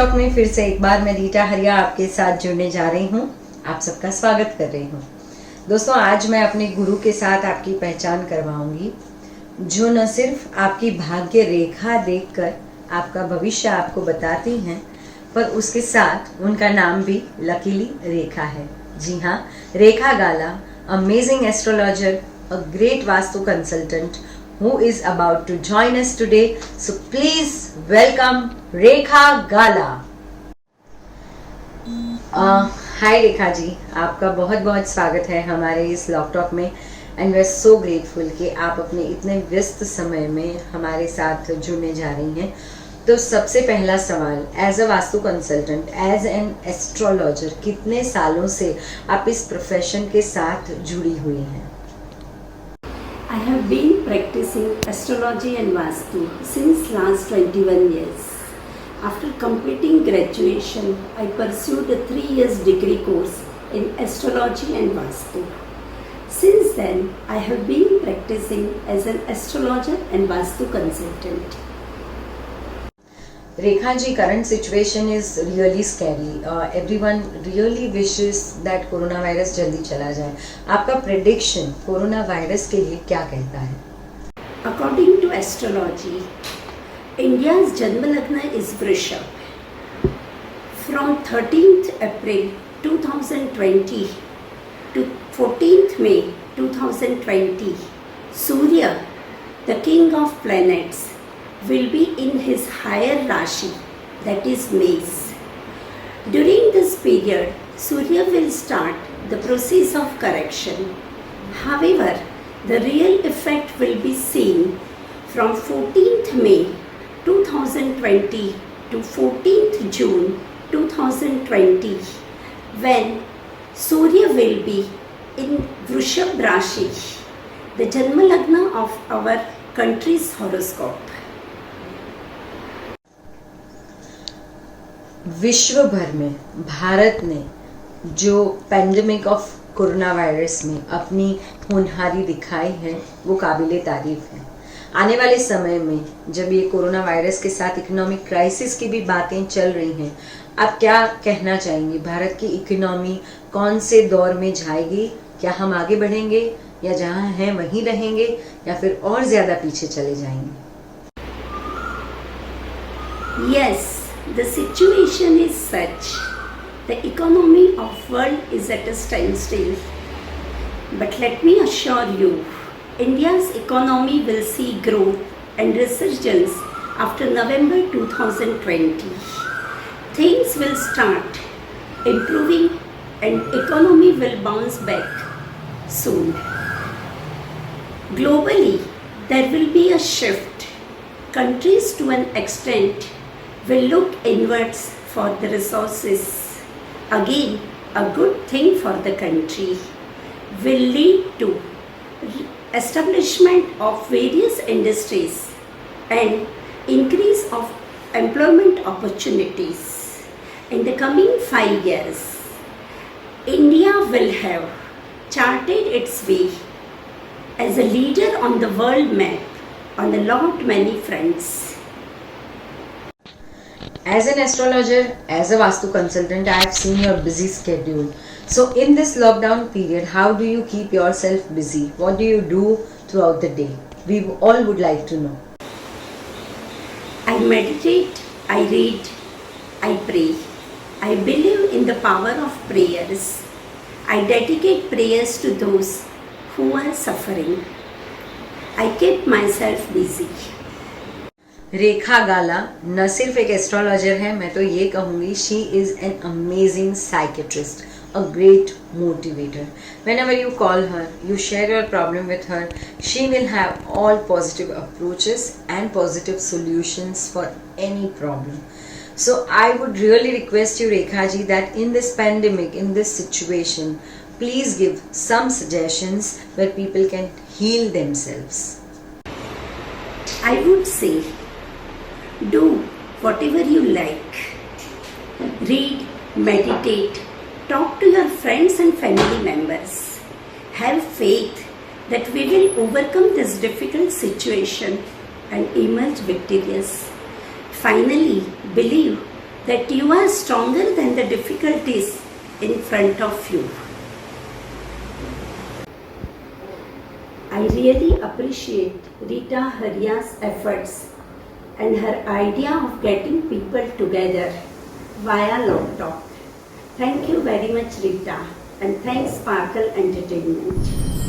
Talk में फिर से एक बार मैं रीटा हरिया आपके साथ जुड़ने जा रही हूँ। आप सबका स्वागत कर रही हूँ। दोस्तों, आज मैं अपने गुरु के साथ आपकी पहचान करवाऊंगी, जो न सिर्फ आपकी भाग्य रेखा देखकर आपका भविष्य आपको बताती हैं, पर उसके साथ उनका नाम भी लकीली रेखा है। जी हाँ, Rekha Gala, amazing astrologer, a great vastu consultant who is about to join us today. So please welcome Rekha Gala. Hi Rekha ji, आपका बहुत बहुत स्वागत है हमारे इस लॉक टॉक में and we are so grateful कि आप अपने इतने व्यस्त समय में हमारे साथ जुड़ने जा रही हैं। तो सबसे पहला सवाल, as a vastu consultant, as an astrologer, कितने सालों से आप इस प्रोफेशन के साथ जुड़ी हुई हैं? I have been practicing astrology and Vastu since last 21 years. After completing graduation, I pursued a 3 years degree course in astrology and Vastu. Since then, I have been practicing as an astrologer and Vastu consultant. Rekha ji, current situation is really scary. Everyone really wishes that coronavirus जल्दी चला जाए। आपका prediction corona virus के लिए क्या कहता है? According to astrology, India's Janma Lagna is Vrishab. From 13th April 2020 to 14th May 2020, Surya, the king of planets, will be in his higher Rashi, that is Maize. During this period, Surya will start the process of correction. However, the real effect will be seen from 14th May 2020 to 14th June 2020, when Surya will be in Vrishab Rashi, the Janma Lagna of our country's horoscope. विश्व भर में भारत ने जो pandemic of corona virus में अपनी होनहारी दिखाई है, वो काबिले तारीफ है। आने वाले समय में जब ये कोरोना वायरस के साथ इकोनॉमिक क्राइसिस की भी बातें चल रही हैं, आप क्या कहना चाहेंगी? भारत की इकोनॉमी कौन से दौर में जाएगी? क्या हम आगे बढ़ेंगे या जहाँ हैं वहीं रहेंगे या फिर और ज़्यादा पीछे चले जाएंगे? Yes. The situation is such, the economy of world is at a standstill. But let me assure you, India's economy will see growth and resurgence after November 2020. Things will start improving and economy will bounce back soon. Globally, there will be a shift. Countries to an extent will look inwards for the resources. Again, a good thing for the country will lead to establishment of various industries and increase of employment opportunities. In the coming 5 years, India will have charted its way as a leader on the world map on a lot many fronts. As an astrologer, as a Vastu consultant, I have seen your busy schedule. So in this lockdown period, how do you keep yourself busy? What do you do throughout the day? We all would like to know. I meditate, I read, I pray. I believe in the power of prayers. I dedicate prayers to those who are suffering. I keep myself busy. रेखा गाला न सिर्फ एक astrologer है, मैं तो ये कहूँगी she is an amazing psychiatrist, a great motivator. Whenever you call her, you share your problem with her, she will have all positive approaches and positive solutions for any problem. So I would really request you, Rekha ji, that in this pandemic, in this situation, please give some suggestions where people can heal themselves. I would say, do whatever you like. Read, meditate, talk to your friends and family members. Have faith that we will overcome this difficult situation and emerge victorious. Finally, believe that you are stronger than the difficulties in front of you. I really appreciate Rita Haria's efforts and her idea of getting people together via Love Talk. Thank you very much, Rita, and thanks Sparkle Entertainment.